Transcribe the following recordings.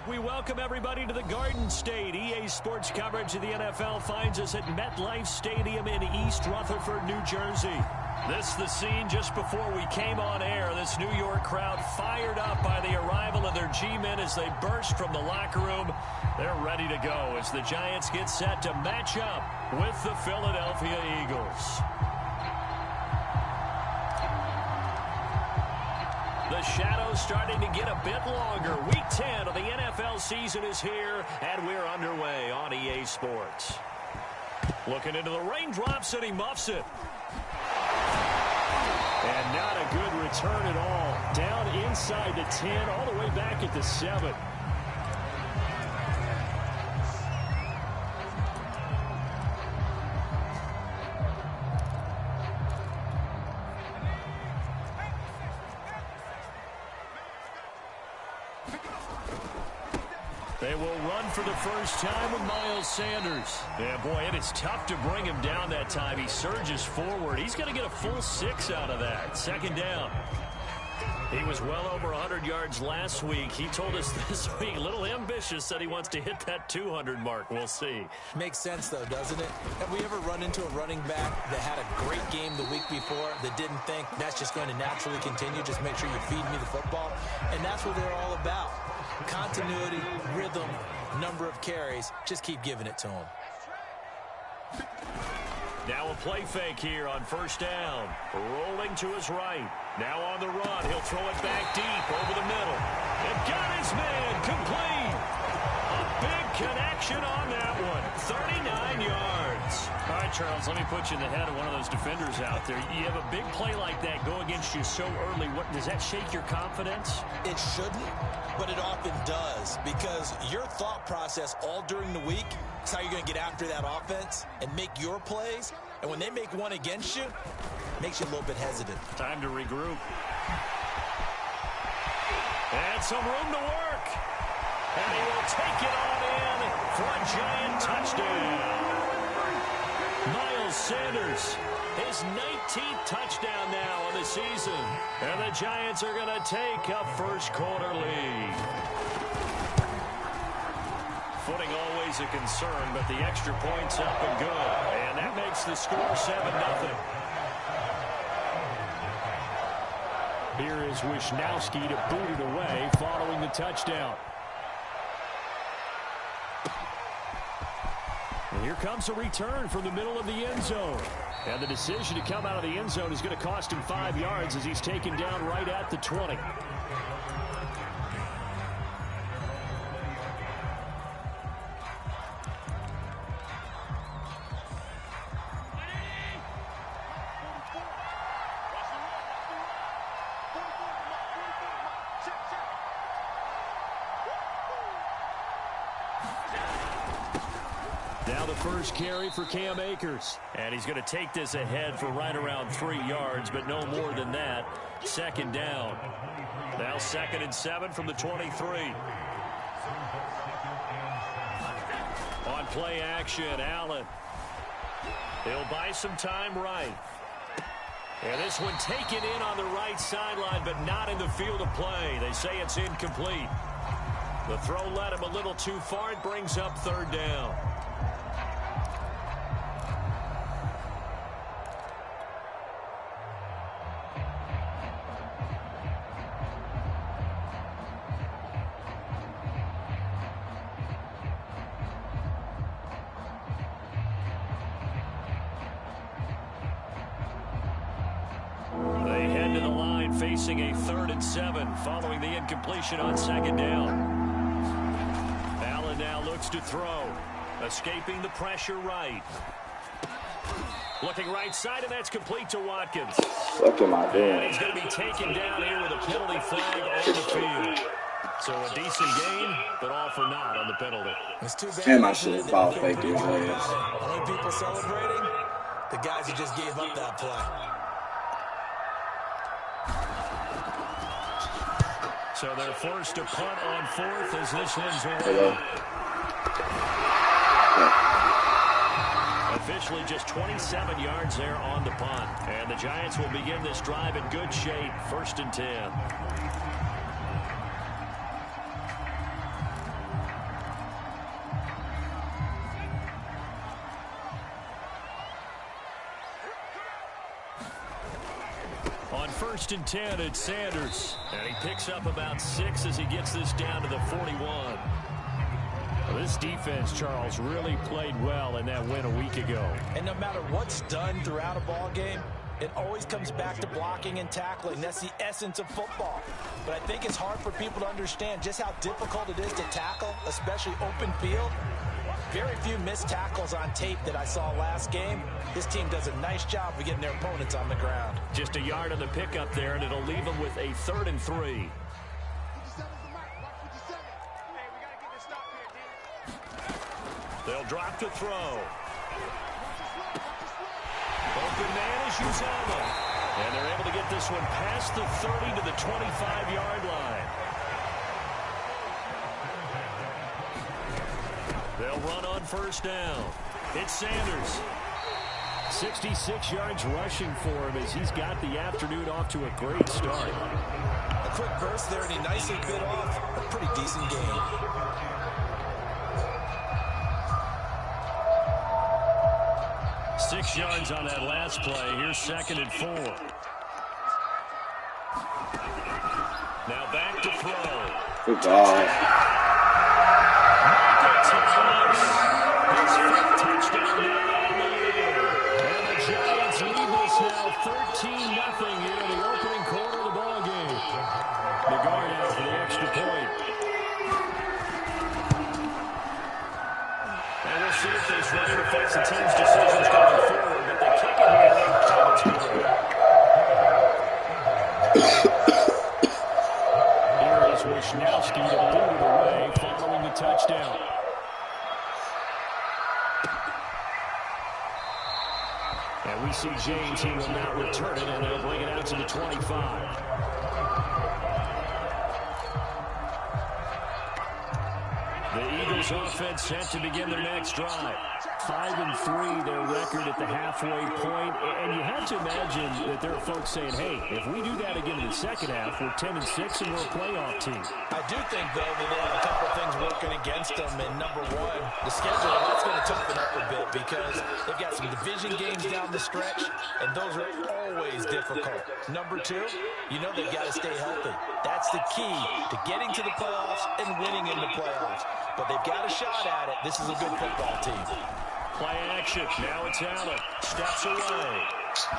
We welcome everybody to the Garden State. EA Sports coverage of the NFL finds us at MetLife Stadium in East Rutherford, New Jersey. This is the scene just before we came on air. This New York crowd fired up by the arrival of their G-men as they burst from the locker room. They're ready to go as the Giants get set to match up with the Philadelphia Eagles. The shadow's starting to get a bit longer. Week 10 of the NFL season is here, and we're underway on EA Sports. Looking into the raindrops, and he muffs it. And not a good return at all. Down inside the 10, all the way back at the 7. They will run for the first time with Miles Sanders. Yeah, boy, it is tough to bring him down that time. He surges forward. He's going to get a full 6 out of that. Second down. He was well over 100 yards last week. He told us this week, a little ambitious, said he wants to hit that 200 mark. We'll see. Makes sense, though, doesn't it? Have we ever run into a running back that had a great game the week before that didn't think that's just going to naturally continue? Just make sure you feed me the football. And that's what they're all about. Continuity, rhythm, number of carries. Just keep giving it to him. Now a play fake here on first down. Rolling to his right. Now on the run. He'll throw it back deep over the middle. And got his man complete. A big connection on that one. 39 yards. All right, Charles, let me put you in the head of one of those defenders out there. You have a big play like that go against you so early. What, does that shake your confidence? It shouldn't, but it often does, because your thought process all during the week is how you're going to get after that offense and make your plays. And when they make one against you, it makes you a little bit hesitant. Time to regroup. And some room to work. And he will take it on in for a giant touchdown. Miles Sanders, his 19th touchdown now on the season. And the Giants are going to take a first-quarter lead. Footing always a concern, but the extra point's up and good. And that makes the score 7-0. Here is Wisnowski to boot it away following the touchdown. And here comes a return from the middle of the end zone. And the decision to come out of the end zone is going to cost him 5 yards as he's taken down right at the 20. Now the first carry for Cam Akers. And he's going to take this ahead for right around 3 yards, but no more than that. Second down. Now 2nd and 7 from the 23. On play action, Allen. He'll buy some time right. And this one taken in on the right sideline, but not in the field of play. They say it's incomplete. The throw led him a little too far. It brings up 3rd down. Facing a 3rd and 7 following the incompletion on 2nd down. Allen now looks to throw. Escaping the pressure right. Looking right side, and that's complete to Watkins. What am I doing? And he's going to be taken down here with a penalty flag on the field. So a decent gain, but all for naught on the penalty. It's too bad. Damn, I should have foul faked his ass. Only people celebrating? The guys who just gave up that play. So they're forced to punt on 4th as this one's away. Officially just 27 yards there on the punt. And the Giants will begin this drive in good shape. 1st and 10. On 1st and 10, it's Sanders. And he picks up about 6 as he gets this down to the 41. Well, this defense, Charles, really played well in that win a week ago. And no matter what's done throughout a ball game, it always comes back to blocking and tackling. That's the essence of football. But I think it's hard for people to understand just how difficult it is to tackle, especially open field. Very few missed tackles on tape that I saw last game. This team does a nice job of getting their opponents on the ground. Just a yard on the pickup there, and it'll leave them with a 3rd and 3. They'll drop to throw. Open man is Uzomah. And they're able to get this one past the 30 to the 25-yard line. They'll run on 1st down. It's Sanders. 66 yards rushing for him as he's got the afternoon off to a great start. A quick burst there, and he nicely bit off a pretty decent game. Six yards on that last play. Here's 2nd and 4. Now back to throw. Good ball. Touchdown now on the year. And the Giants lead this now 13-0 here in the opening quarter of the ball game. The guard out for the extra point. And we'll see if this running affects the team's decisions going forward, but they kick it here, and it's good. Here is Wisnowski to boot it away following the touchdown. And we see James, he will not return it, and they'll bring it out to the 25. The Eagles offense set to begin their next drive. 5-3, their record at the halfway point. And you have to imagine that there are folks saying, hey, if we do that again in the second half, we're 10-6 and we're a playoff team. I do think, though, that they have a couple of things working against them. And number one, the schedule, that's going to toughen up a bit because they've got some division games down the stretch, and those are always difficult. Number two, you know they've got to stay healthy. That's the key to getting to the playoffs and winning in the playoffs. But they've got a shot at it. This is a good football team. Play action. Now it's Allen. Steps away.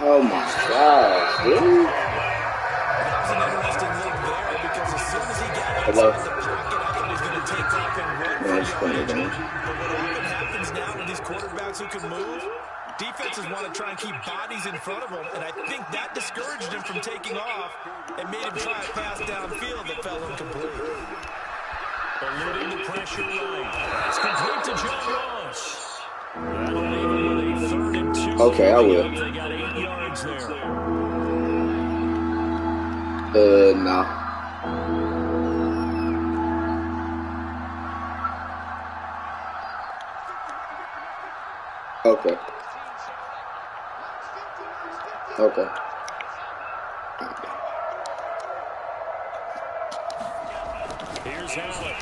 Oh my gosh, dude. That was an interesting look there because as soon as he got outside the pocket, I thought he was going to take off and run for yardage. But what often happens now with these quarterbacks who can move, defenses want to try and keep bodies in front of them, and I think that discouraged him from taking off and made him try a pass downfield that fell incomplete. Eluding the pressure right. It's complete to John Ross. That'll leave him with a 3rd and 2. Okay, I will. They got 8 yards there. No. Okay. Okay. Here's Allen.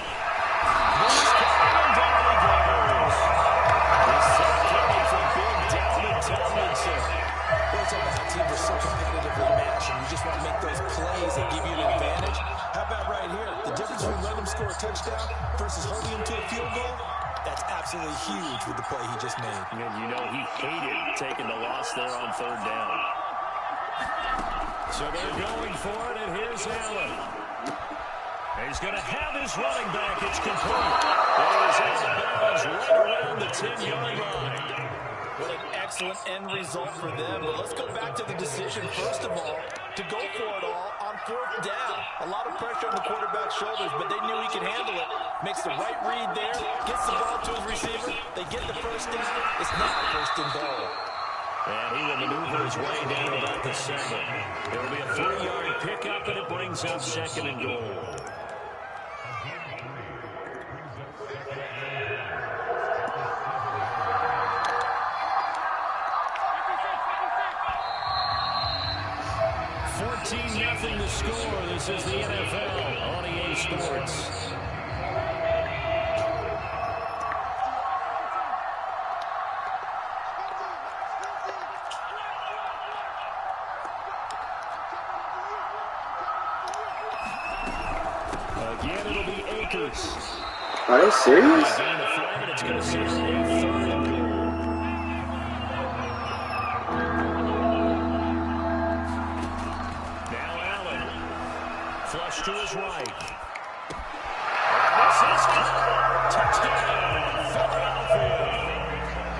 Teams are so competitively matched, and you just want to make those plays that give you an advantage. How about right here? The difference between letting them score a touchdown versus holding them to a field goal, that's absolutely huge with the play he just made. And you know he hated taking the loss there on 3rd down. So they're going for it, and here's Allen. He's going to have his running back. It's complete. It is out of bounds right around the 10-yard line. What an excellent end result for them. But let's go back to the decision, first of all, to go for it all on 4th down. A lot of pressure on the quarterback's shoulders, but they knew he could handle it. Makes the right read there, gets the ball to his receiver. They get the 1st down. It's now 1st and goal. And he will maneuver his way down to about the 7. It'll be a 3-yard pickup, and it brings up 2nd and goal. Nothing to score. This is the NFL on EA Sports. Again, it'll be Akers. Are they serious? Gain of 5, and it's going to see a 3rd and goal. Now Allen. Flush to his right. This is caught. Touchdown, Philadelphia.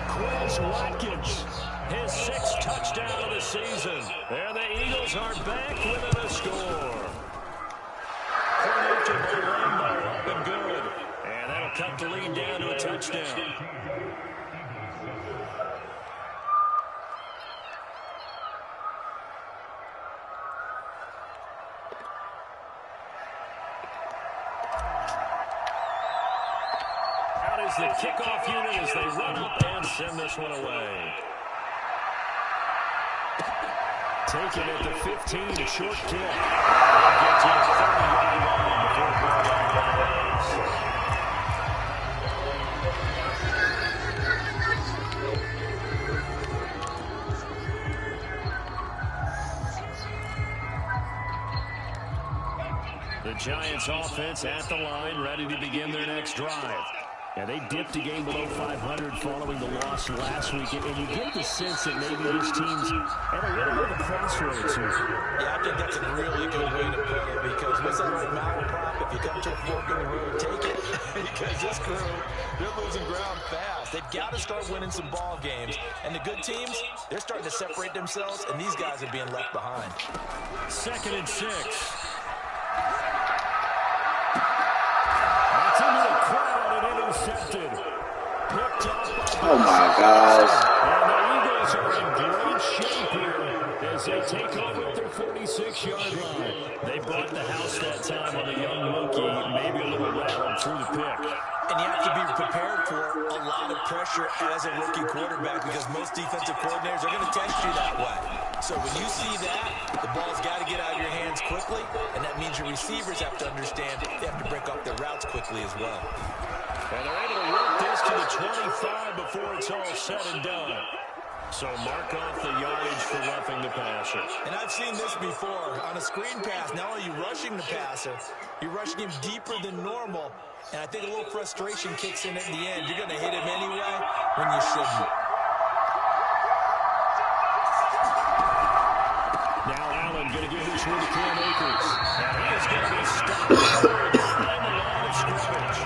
Quez Watkins. His 6th touchdown of the season. And the Eagles are back within a score. Credit to Lambo up and good. And that'll cut the lead down to a touchdown. Out is the kickoff unit as they run up and send this one away. Taken at the 15, a short kick. They'll get to the 30-yard line before going down by the The Giants offense at the line, ready to begin their next drive. Yeah, they dipped a game below 500 following the loss last week, and you get the sense that maybe this team's at a little bit of a crossroads here. Yeah, I think that's a really good way to put it, because what's that old mountain prop? If you come to a fork in the road, take it. Because this crew, they're losing ground fast. They've got to start winning some ball games. And the good teams, they're starting to separate themselves, and these guys are being left behind. 2nd and 6. That's into the crowd and intercepted. Picked up by Oh my gosh. And the Eagles are in great shape here as they take over at their 46-yard line. They brought the house that time on a young rookie, maybe a little rattled through the pick. And you have to be prepared for a lot of pressure as a rookie quarterback, because most defensive coordinators are going to test you that way. So when you see that, the ball's got to get out of your hands quickly, and that means your receivers have to understand they have to break off their routes quickly as well. And they're able to work this to the 25 before it's all said and done. So mark off the yardage for roughing the passer. And I've seen this before. On a screen pass, not only are you rushing the passer, you're rushing him deeper than normal. And I think a little frustration kicks in at the end. You're going to hit him anyway when you shouldn't. Now Allen going to give this one to Cam Akers. And he is going to be stopped behind the line of scrimmage.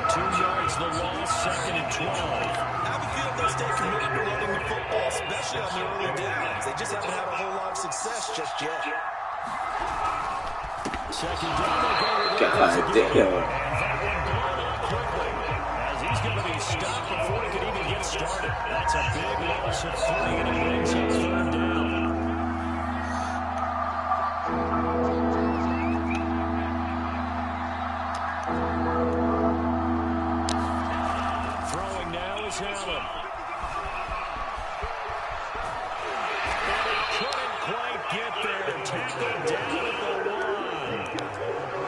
2 yards the loss, 2nd and 12. I have a feeling they'll stay committed to running the football, especially on the early downs. They just haven't had a whole lot of success just yet. 2nd down, they'll go with God Akers damn. again. And that one blown up quickly as he's going to be stopped before he can even get started. That's a big loss of 3, and it brings up 3rd down. Throwing now is Allen. And he couldn't quite get there. Tackled down at the 1.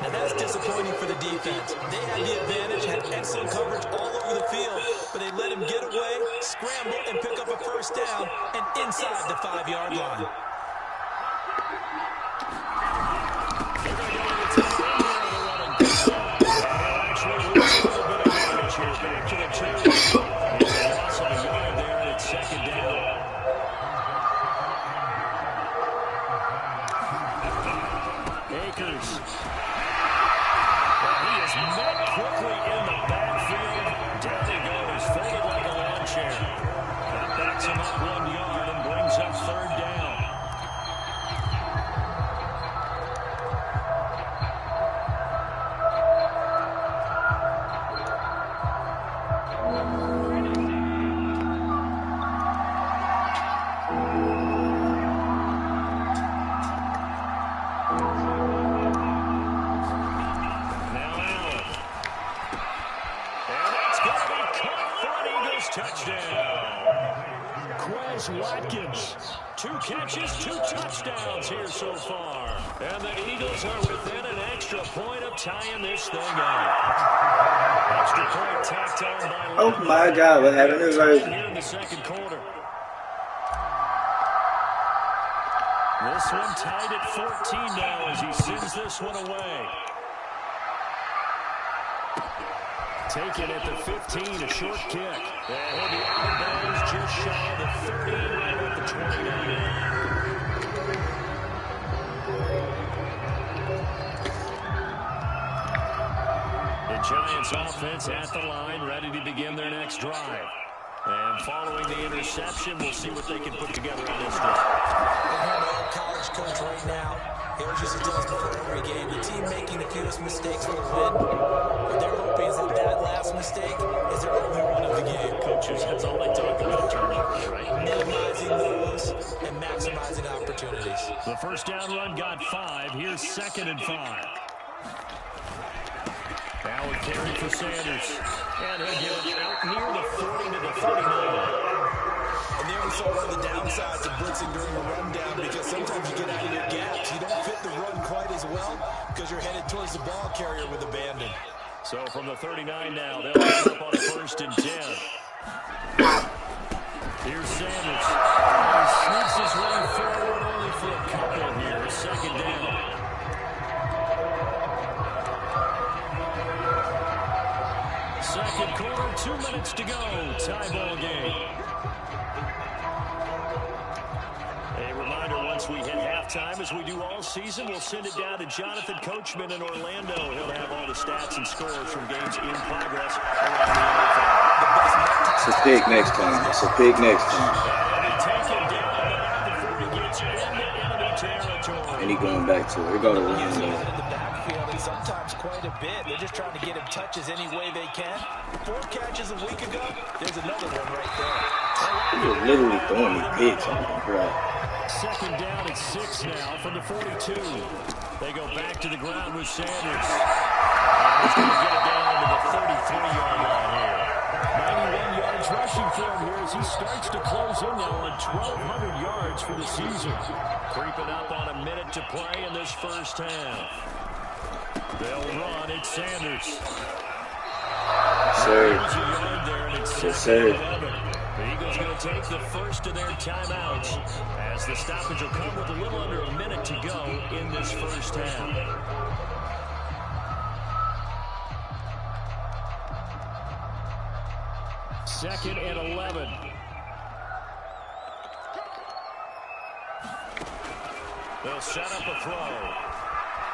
Now that's disappointing for the defense. They had the advantage, had excellent coverage all over the field, but they let him get away, scramble, and pick up a 1st down, and inside the 5-yard line. They're going to go to the top end here of the running back. They'll actually lose a little bit of yardage here. Back to the 2. It's a loss of a yard there, and it's 2nd down. Akers. Well, he is met quickly in the backfield. Down he goes, folded like a lawn chair. That backs him up 1 yard and brings up 3rd down. Touchdown. Quez Watkins. 2 catches, 2 touchdowns here so far. And the Eagles are within an extra point of tying this thing up. Extra point tacked on by Oh my God, what happened to here in the 2nd quarter. This one tied at 14 now as he sends this one away. Taken at the 15, a short kick. And he'll be out of bounds just shy of the 30, right at the 29. The Giants offense at the line, ready to begin their next drive. And following the interception, we'll see what they can put together on this drive. We're an old college coach right now. He'll just adjust before every game. The team making the fewest mistakes will win. What they're hoping is that last mistake is their only one of the game. Coaches, that's all they talk about, turnovers, right? Minimizing those and maximizing opportunities. The first down run got 5. Here's 2nd and 5. Now a carry for Sanders. And he'll get it out near the 40 to the 39. And there we saw one of the downsides of blitzing during a rundown, because sometimes you get out of your gaps. You don't fit the run quite as well because you're headed towards the ball carrier with abandon. So from the 39 now, they'll end up on a 1st and 10. Here's Sanders. He sneaks his way forward only for a couple here. 2nd down. Second quarter, 2 minutes to go. Tie ball game. A reminder, once we hit halftime, as we do all season, we'll send it down to Jonathan Coachman in Orlando. He'll have all the stats and scores from games in progress around the NFL. It's a pig next time. It's a pig next time. And he going back to it. We're going to Orlando. Sometimes quite a bit. They're just trying to get him touches any way they can. 4 catches a week ago. There's another one right there. He was literally throwing me pigs on the crowd. 2nd down at 6 now from the 42. They go back to the ground with Sanders. And he's going to get it down to the 33-yard line here. 91 yards rushing for him here as he starts to close in now on 1,200 yards for the season. Creeping up on a minute to play in this first half. They'll run. It's Sanders. Sir. Yes, sir. The Eagles going to take the first of their timeouts as the stoppage will come with a little under a minute to go in this first half. Second and 11. They'll set up a throw.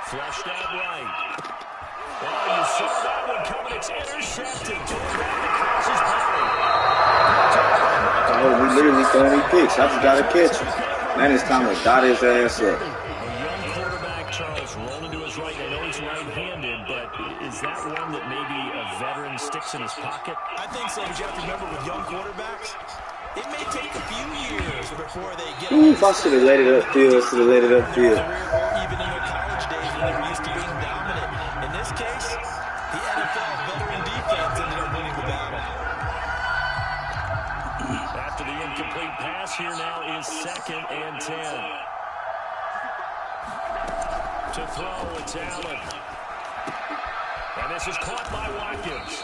Flushed out right. Oh, you saw that one coming. It's intercepted. Across his body. Oh, we literally throwing me picks. I just got to catch him. Now it's time to dot his ass up. A young quarterback, Charles, rolling to his right. I know he's right-handed, but is that one that maybe a veteran sticks in his pocket? I think so, but you have to remember with young quarterbacks, it may take a few years before they get Ooh, if I should have let it upfield, should have let it upfield. Even in their college days when they were used to being dominant. In this case, the NFL veteran defense ended up winning the battle. After the incomplete pass, here now is 2nd and 10. To throw, it's Allen. And this is caught by Watkins.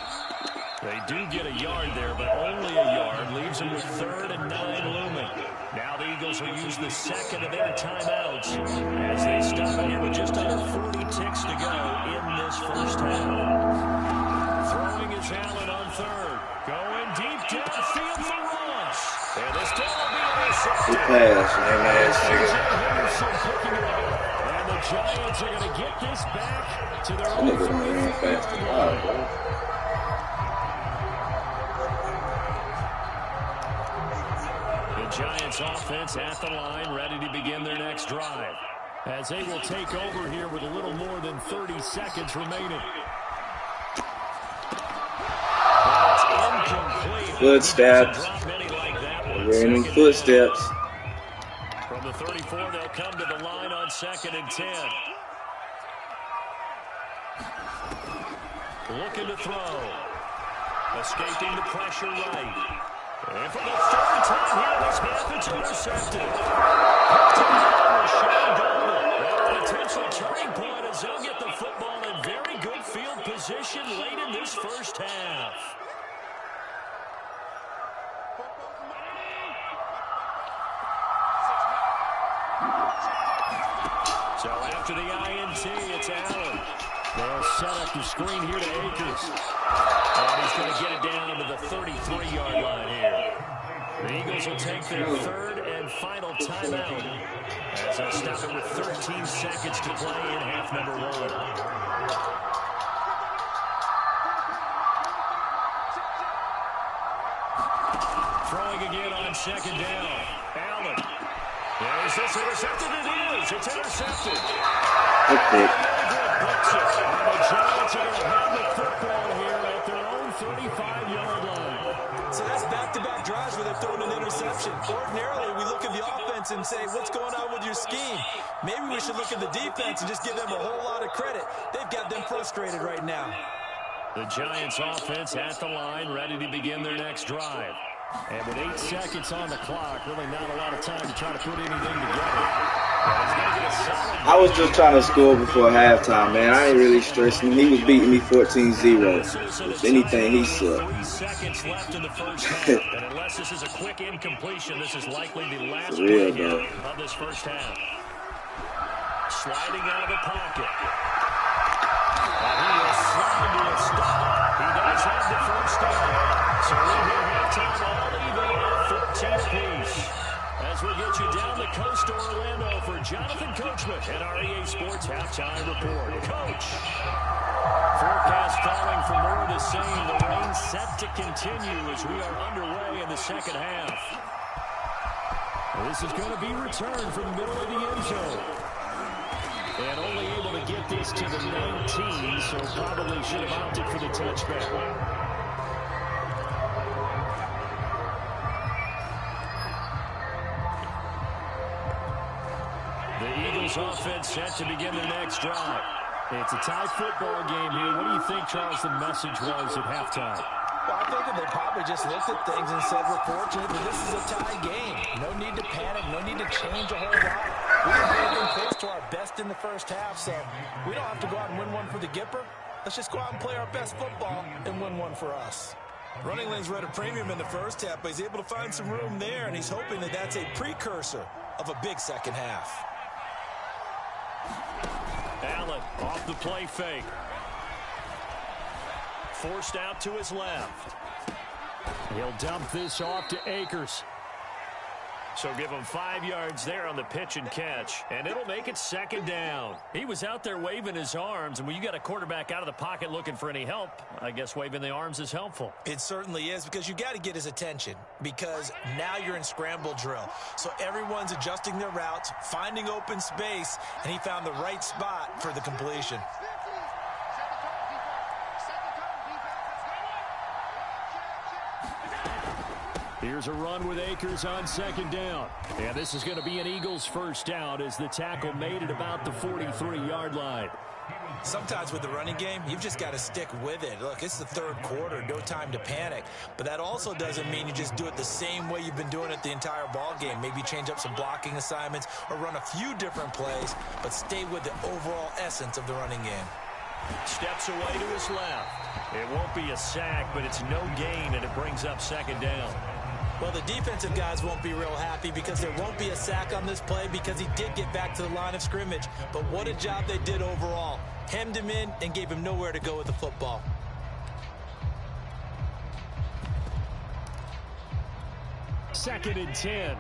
They do get a yard there, but only a yard. Leaves them with 3rd and 9 looming. Now the Eagles will use the second of their timeouts as they stop it here with just under 40 ticks to go in this first half. Throwing is Allen on 3rd. Going deep downfield for Ross. And this time will be intercepted. Good pass, lame ass nigga. And the Giants are going to get this back to their That own nigga ran fast. Wow, bro. Giants offense at the line, ready to begin their next drive. As they will take over here with a little more than 30 seconds remaining. Footsteps. We're in footsteps. From the 34, they'll come to the line on 2nd and 10. Looking to throw. Escaping the pressure right. And for the 3rd time here, this half, it's intercepted. A potential turning point as they'll get the football in very good field position late in this first half. So after the INT, it's Allen. They'll set up the screen here to Akers. And he's going to get it down to the 33-yard line here. The Eagles will take their third and final timeout as they'll stop it with 13 seconds to play in half number one. Throwing again on second down. Allen. Is this intercepted? It is. It's intercepted. Okay. The Giants are going to have the football here at their own 35-yard line. So that's back-to-back drives where they've thrown an interception. Ordinarily, we look at the offense and say, what's going on with your scheme? Maybe we should look at the defense and just give them a whole lot of credit. They've got them frustrated right now. The Giants offense at the line, ready to begin their next drive. And with 8 seconds on the clock, really not a lot of time to try to put anything together. I was just trying to score before halftime, man. I ain't really stressing. He was beating me 14-0. If anything, he sucked. 3 seconds left in the first half. And unless this is a quick incompletion, this is likely the last play of this first half. Sliding out of the pocket. And he will slide to a stop. He does have the first down. So we'll hit halftime all even at 14 apiece. As we get you down the coast to Orlando for Jonathan Coachman and our EA Sports Halftime Report. Coach. Forecast calling for more of the same. The rain set to continue as we are underway in the second half. This is going to be returned from the middle of the end zone. And only able to get this to the 19, so probably should have opted for the touchback. The Eagles offense set to begin their next drive. It's a tie football game here. What do you think, Charles, the message was at halftime? Well, I think that they probably just looked at things and said, we're fortunate that this is a tie game. No need to panic. No need to change a whole lot. We didn't do anything close to our best in the first half, so we don't have to go out and win one for the Gipper. Let's just go out and play our best football and win one for us. Running lanes were at a premium in the first half, but he's able to find some room there, and he's hoping that that's a precursor of a big second half. Allen off the play fake. Forced out to his left. He'll dump this off to Akers. So give him 5 yards there on the pitch and catch, and it'll make it second down. He was out there waving his arms, and when you got a quarterback out of the pocket looking for any help, I guess waving the arms is helpful. It certainly is, because you got to get his attention, because now you're in scramble drill. So everyone's adjusting their routes, finding open space, and he found the right spot for the completion. Here's a run with Akers on second down. And this is going to be an Eagles first down as the tackle made it about the 43-yard line. Sometimes with the running game, you've just got to stick with it. Look, it's the third quarter, no time to panic. But that also doesn't mean you just do it the same way you've been doing it the entire ball game. Maybe change up some blocking assignments or run a few different plays, but stay with the overall essence of the running game. Steps away to his left. It won't be a sack, but it's no gain, and it brings up second down. Well, the defensive guys won't be real happy because there won't be a sack on this play because he did get back to the line of scrimmage. But what a job they did overall. Hemmed him in and gave him nowhere to go with the football. Second and 10.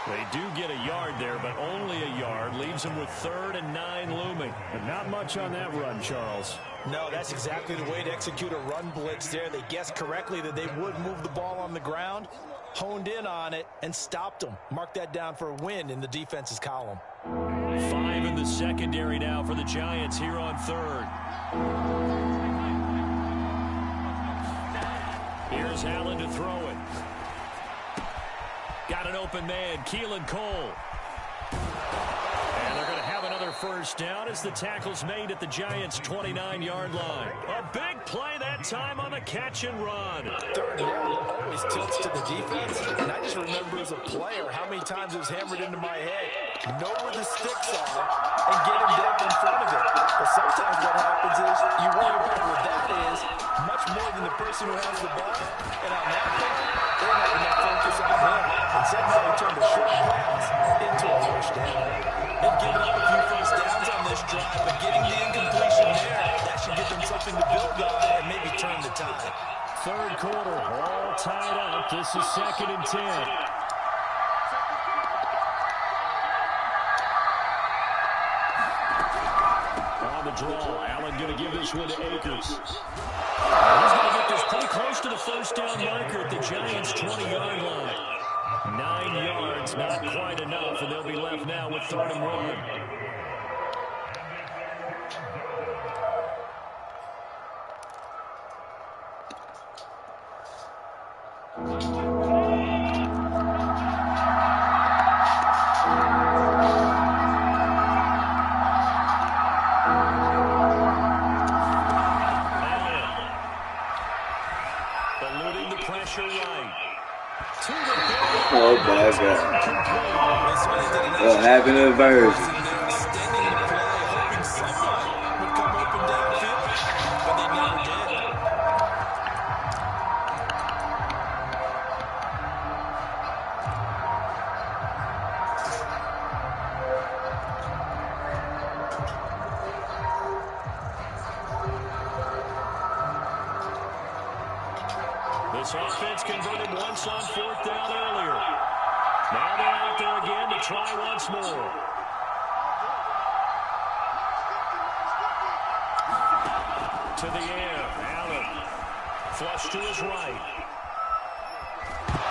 They do get a yard there, but only a yard. Leaves them with 3rd and 9 looming. And not much on that run, Charles. No, that's exactly the way to execute a run blitz there. They guessed correctly that they would move the ball on the ground, honed in on it, and stopped them. Mark that down for a win in the defense's column. 5 in the secondary now for the Giants here on 3rd. Here's Allen to throw it. Got an open man, Keelan Cole. And they're going to have another first down as the tackle's made at the Giants' 29-yard line. A big play that time on the catch and run. Third down always tilts to the defense. And I just remember as a player how many times it was hammered into my head. Know where the sticks are and get him down in front of it. But sometimes what happens is you worry about where that is, much more than the person who has the ball. And on that play, they have enough focus on him. And somehow he turned a short pass into a first down. They've given up a few first downs on this drive, but getting the incompletion there, that should give them something to build on and maybe turn the tide. Third quarter, all tied up. This is 2nd and 10. On the draw, Allen going to give this one to Akers. He's going to get this pretty close to the first down marker at the Giants' 20-yard line. 9 yards, not quite enough, and they'll be left now with 3rd and 1. Oh my God. What happened to the version? This offense converted once on 4th down earlier. Now they're out there again to try once more. To the air, Allen. Flush to his right. He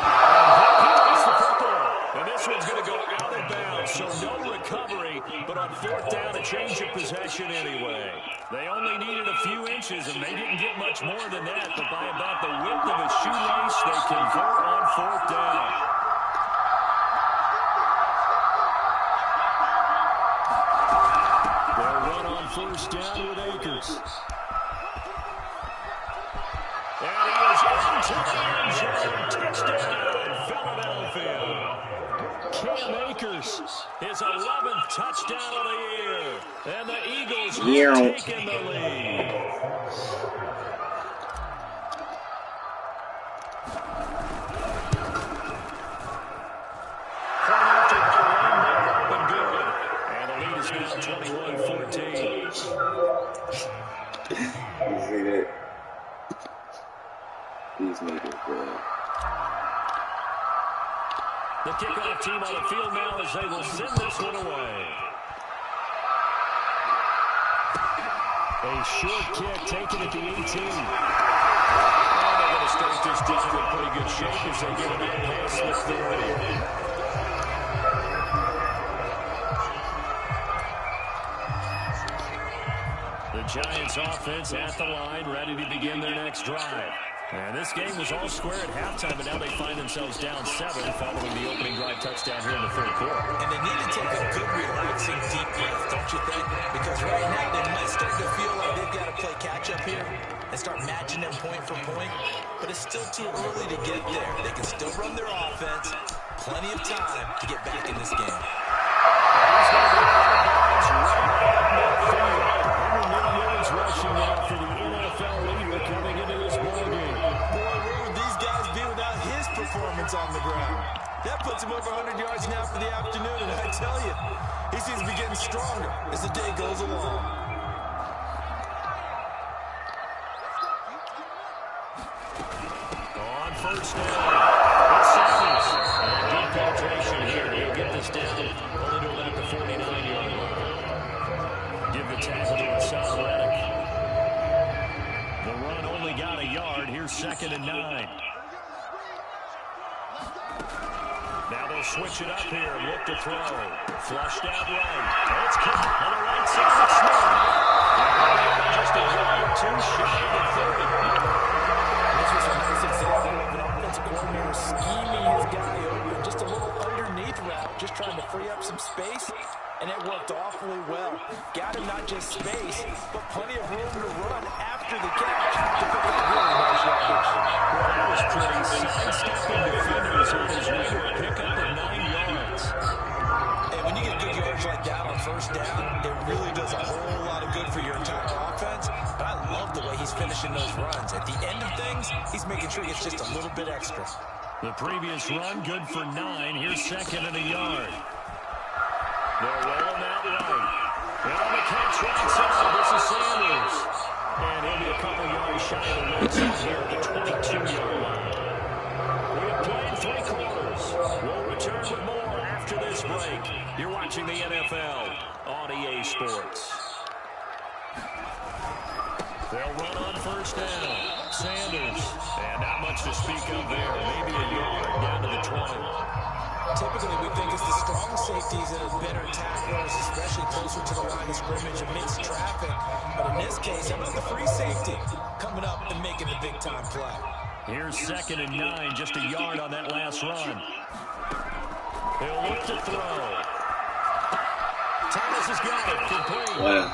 gets the football. And this one's going to go out of bounds, so no recovery, but on 4th down, a change of possession anyway. They only needed a few inches, and they didn't get much more than that, but by about the width of a shoelace, they convert on 4th down. They'll run on 1st down with Akers. And he is into the end zone. Touchdown, Philadelphia. Cam Akers, his 11th touchdown of the year. And the Eagles have taken the lead. Point after the up and good. And the lead is now 21-14. You see that? These niggas, bro. The kickoff team on the field now as they will send this one away. A short kick taken at the 18. And they're going to start this drive in pretty good shape as they get it up past the 30. The Giants offense at the line, ready to begin their next drive. And this game was all square at halftime, but now they find themselves down 7 following the opening drive touchdown here in the 3rd quarter. And they need to take a good, relaxing, deep breath, don't you think? Because right now they might start to feel like they've got to play catch-up here and start matching them point for point. But it's still too early to get there. They can still run their offense. Plenty of time to get back in this game. He's going to be out of bounds right at midfield. Henry Williams rushing now for the NFL leader coming into this ballgame. Boy, where would these guys be without his performance on the ground? That puts him over 100 yards now for the afternoon, and I tell you, he seems to be getting stronger as the day goes along. On 1st down, it's Sanders. And deep penetration here. He'll get this down only to about the 49-yard line. Give the tackle to Hassan Reddick. The run only got a yard. Here's 2nd and 9. Now they'll switch it up here and look to throw. Flushed out right. And it's caught on the right side of Smith. Just a yard or two shy of the 30. This was a nice example of an offensive coordinator scheming his guy open. Just a little underneath route, just trying to free up some space. And it worked awfully well. Got him not just space, but plenty of room to run after the catch to pick up really nice yardage. Well, that was pretty. Sidestepping defenders on his way to a pickup of 9 yards. And when you get good yards like that on 1st first down, it really does a whole lot of good for your entire offense. But I love the way he's finishing those runs. At the end of things, he's making sure he gets just a little bit extra. The previous run, good for 9. Here's 2nd and a yard. They'll roll him out right. And on the catch right side, this is Sanders. And he'll be a couple yards shy of the red zone here at the 22-yard line. We have played 3 quarters. We'll return with more after this break. You're watching the NFL on EA Sports. They'll run on first down. Sanders. And not much to speak of there. Maybe a yard down to the 20. Typically, we think it's the strong safeties that are better tacklers, especially closer to the line of scrimmage amidst traffic. But in this case, how about the free safety coming up and making the big-time play? Here's 2nd and 9, just a yard on that last run. He'll look to throw. Thomas has got it, complete. Wow.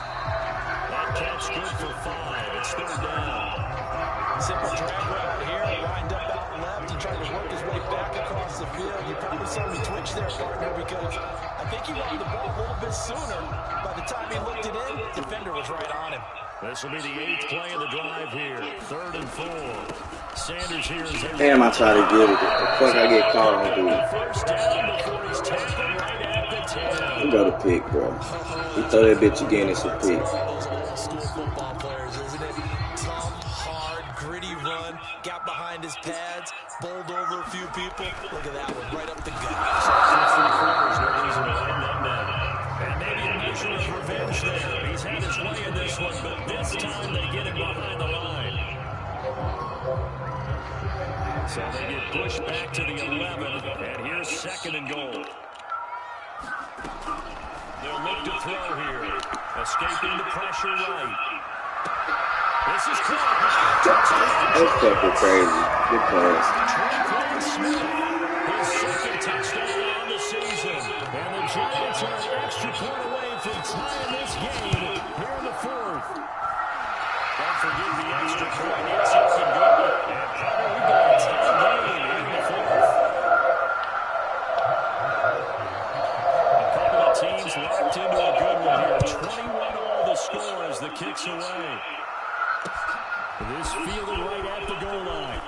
That catch good for 5. It's 3rd down. Simple drag route here, lined up out left. He tried to work his way back across the field. You probably saw me twitch there, partner, because I think he wanted the ball a little bit sooner. By the time he looked it in, the defender was right on him. This will be the 8th play of the drive here. 3rd and 4. Sanders here is in. Damn, I try to get it. The fuck I get caught on, dude. First down before he's tackled right at the 10. You got a pick, bro. You throw that bitch again, it's a pick. Those old school football players, isn't it? Tough, hard, gritty run, got behind his pads, bowled over a few people. Look at that one, right up the gut. So after 3 quarters, no reason to lighten up now. And maybe a measure of revenge there. He's had his way in this one, but this time they get him behind the line. So they get pushed back to the 11, and here's 2nd and goal. They'll look to throw here. Escaping the pressure right. This is caught. That's fucking crazy. Good pass. Trey Smith, his 2nd touchdown on the season. And the Giants are an extra point away from tying this game here in the 4th. Don't forget the extra point. It's 2nd goal. And Carter, we've got a tie game here in the 4th. A couple of teams locked into a good one here. 21-all the score as the kick's away. This fielded right at the goal line.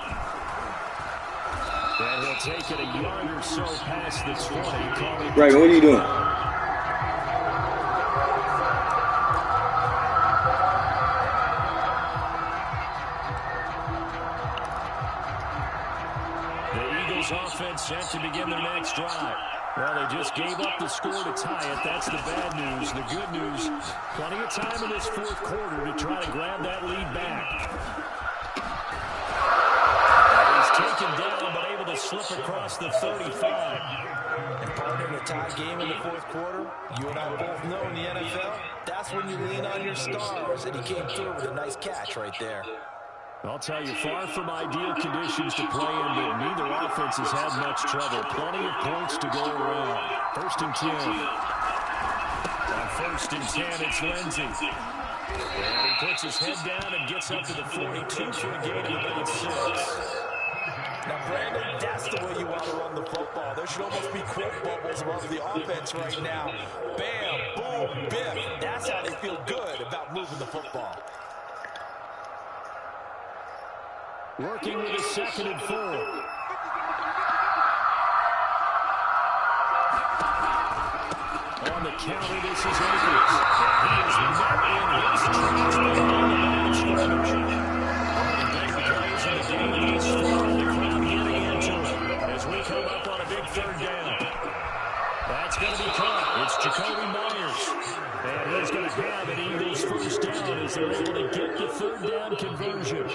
And he'll take it a yard or so past the 20. Right, what are you doing? The Eagles offense set to begin their next drive. Well, they just gave up the score to tie it. That's the bad news. The good news, plenty of time in this 4th quarter to try to grab that lead back. He's taken down, but able to slip across the 35. And partner, in a tie game in the 4th quarter, you and I both know in the NFL, that's when you lean on your stars. And he came through with a nice catch right there. I'll tell you, far from ideal conditions to play in, but neither offense has had much trouble. Plenty of points to go around. 1st and 10. On 1st and 10, it's Lindsey. And he puts his head down and gets up to the 42 for a gain of about 6. Now, Brandon, that's the way you want to run the football. There should almost be quote bubbles above the offense right now. Bam, boom, biff. That's how they feel good about moving the football. Working with a 2nd and 4. On the counter, this is Akers. And he is not in his tracks behind the line of scrimmage. Big plays in the game. He's throwing the crowd getting into it as we come up on a big 3rd down. That's going to be caught. It's Jacoby Myers. And he's going to have an Eagles 1st down as they're able to get the 3rd down conversion.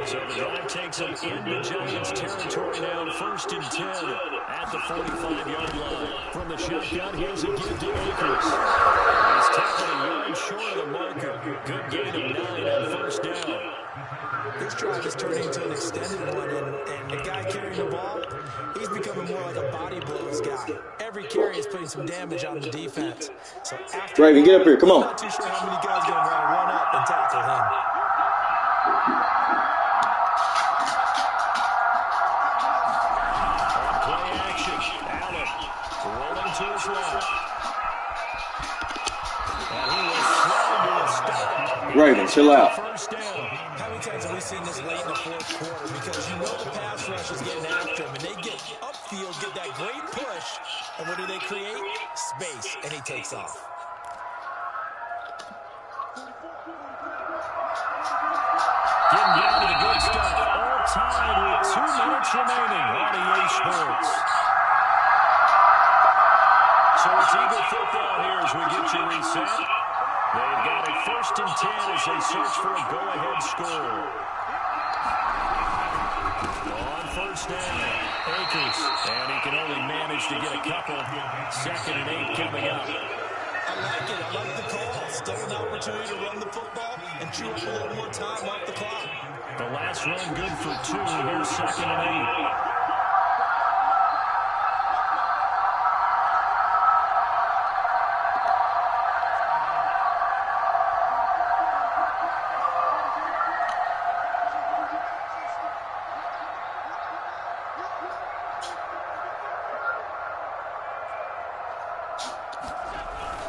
So the drive takes them into Giants territory now, 1st and 10 at the 45-yard line. From the shotgun, here's a give to Akers. He's tackled a yard short of the marker. Good gain of 9 on 1st down. This drive is turning into an extended one, and the guy carrying the ball, he's becoming more like a body blows guy. Every carry is putting some damage on the defense. So after Raven, get up here, come on. I'm not too sure how many guys are going to run up and tackle him. On play action, Allen rolling to his left. Raven, chill out. How many times have we seen this late in the fourth quarter? Because you know the pass rush is getting after him, and they get upfield, get that great push, and what do they create? Space, and he takes off. Getting down to the good stuff. All tied with 2 minutes remaining on EA Sports. So it's Eagle football here as we get you reset. They've got it 1st and 10 as they search for a go-ahead score. On 1st down, Akers. And he can only manage to get a couple. 2nd and 8 coming up. I like it. I like the call. Still an opportunity to run the football and chew up a little more time off the clock. The last run good for 2. Here's 2nd and 8.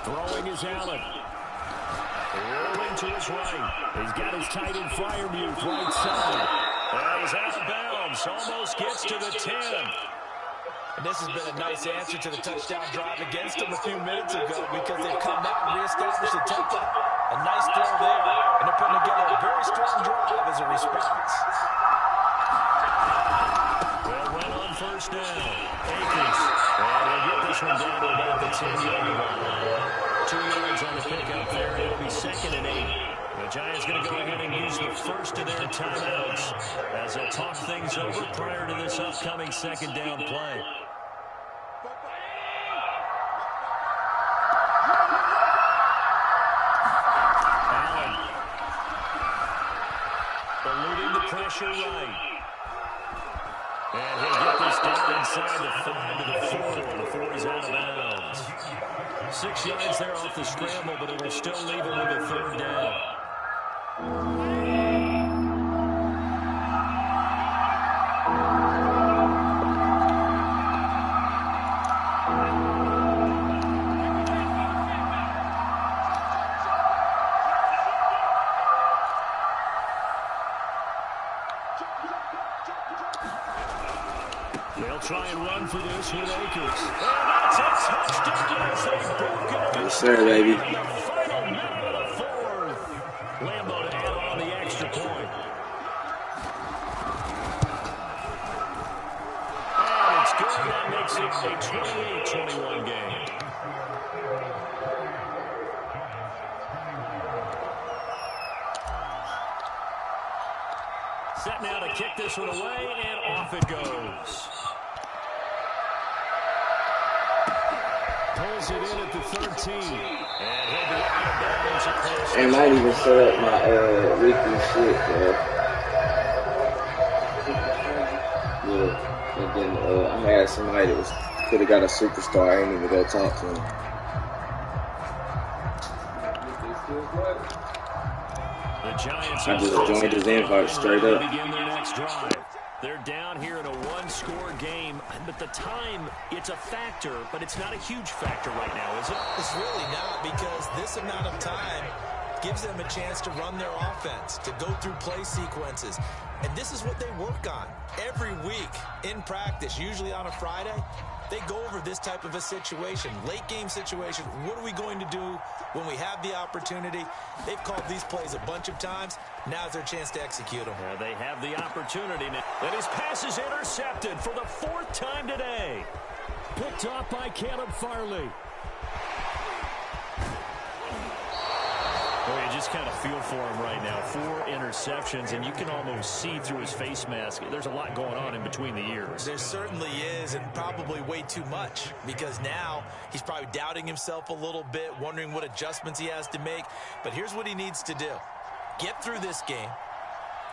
Throwing is Allen. Rolling to his right. He's got his tight end Freiermuth right side. And he's out of bounds. Almost gets to the 10. And this has been a nice answer to the touchdown drive against them a few minutes ago because they've come out and reestablished the tempo. A nice throw there. And they're putting together a very strong drive as a response. Well, right on 1st down. Akers. And he'll get this one down to about the 10-yard line. 2 yards on the pickup there. It'll be 2nd and 8. The Giants going to go ahead and use the first of their timeouts as they'll talk things over prior to this upcoming 2nd down play. Allen. Eluding the pressure right. And he'll get this down inside the 5 to the 4. The 4 is out of bounds. 6 yards there off the scramble, but it will still leave him with a 3rd down. They'll try and run for this with Akers. And that's a touchdown as they've broken it. Yes, sir, baby. The final minute of the 4th. Lambeau to add on the extra point. And it's good. That makes it a 28-21 game. Set now to kick this one away, and off it goes. Pulls it in at the 13. And he'll be out of bounds across. And might even set up my weekly shit, bro. Yeah. And then I had somebody that could have got a superstar. I ain't even go talk to him. The Giants I just joined his invite straight up. Begin their next drive. They're down here in a one-score game, but the time, it's a factor, but it's not a huge factor right now, is it? It's really not, because this amount of time gives them a chance to run their offense, to go through play sequences. And this is what they work on every week in practice, usually on a Friday. They go over this type of a situation, late game situation. What are we going to do when we have the opportunity? They've called these plays a bunch of times. Now's their chance to execute them. They have the opportunity. And his pass is intercepted for the 4th time today. Picked off by Caleb Farley. Well, you just kind of feel for him right now. 4 interceptions, and you can almost see through his face mask. There's a lot going on in between the ears. There certainly is, and probably way too much, because now he's probably doubting himself a little bit, wondering what adjustments he has to make. But here's what he needs to do. Get through this game,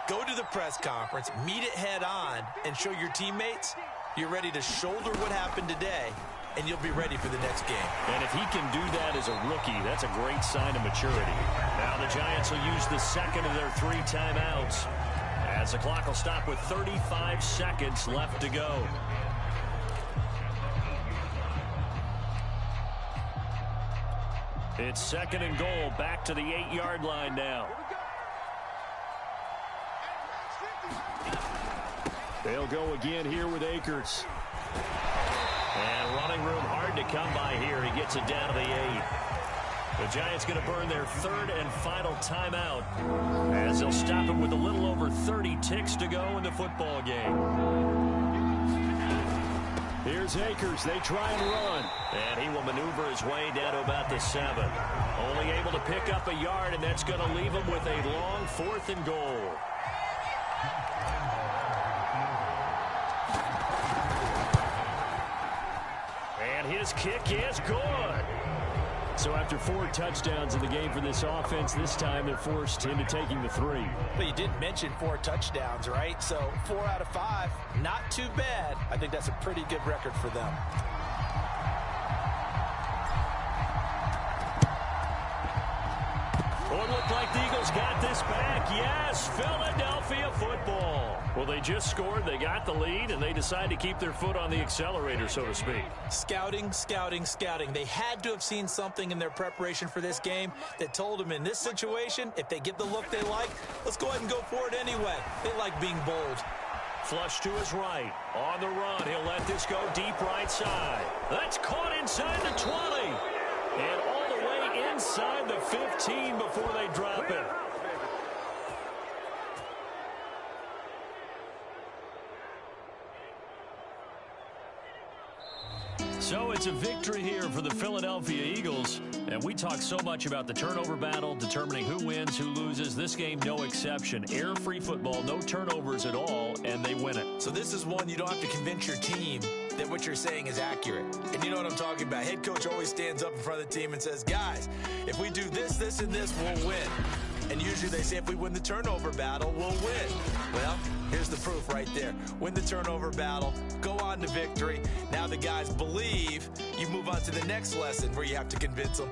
go to the press conference, meet it head on, and show your teammates you're ready to shoulder what happened today, and you'll be ready for the next game. And if he can do that as a rookie, that's a great sign of maturity. Now the Giants will use the second of their 3 timeouts as the clock will stop with 35 seconds left to go. It's 2nd and goal, back to the 8-yard line now. They'll go again here with Akers. And running room hard to come by here. He gets it down to the 8. The Giants going to burn their 3rd and final timeout as they'll stop him with a little over 30 ticks to go in the football game. Here's Akers. They try and run. And he will maneuver his way down to about the 7. Only able to pick up a yard, and that's going to leave him with a long 4th and goal. And his kick is good. So after 4 touchdowns in the game for this offense, this time they're forced into taking the 3. But you didn't mention 4 touchdowns, right? So 4 out of 5, not too bad. I think that's a pretty good record for them. Well, it looked like the Eagles got this back. Yes, Philadelphia football. Well, they just scored, they got the lead, and they decide to keep their foot on the accelerator, so to speak. Scouting, scouting, scouting. They had to have seen something in their preparation for this game that told them in this situation, if they get the look they like, let's go ahead and go for it anyway. They like being bold. Flush to his right. On the run, he'll let this go deep right side. That's caught inside the 20. And all the way inside the 15 before they drop it. So it's a victory here for the Philadelphia Eagles. And we talk so much about the turnover battle, determining who wins, who loses. This game, no exception. Air-free football, no turnovers at all, and they win it. So this is one you don't have to convince your team that what you're saying is accurate. And you know what I'm talking about. Head coach always stands up in front of the team and says, guys, if we do this, this, and this, we'll win. And usually they say if we win the turnover battle, we'll win. Well, here's the proof right there. Win the turnover battle, go on to victory. Now the guys believe. You move on to the next lesson where you have to convince them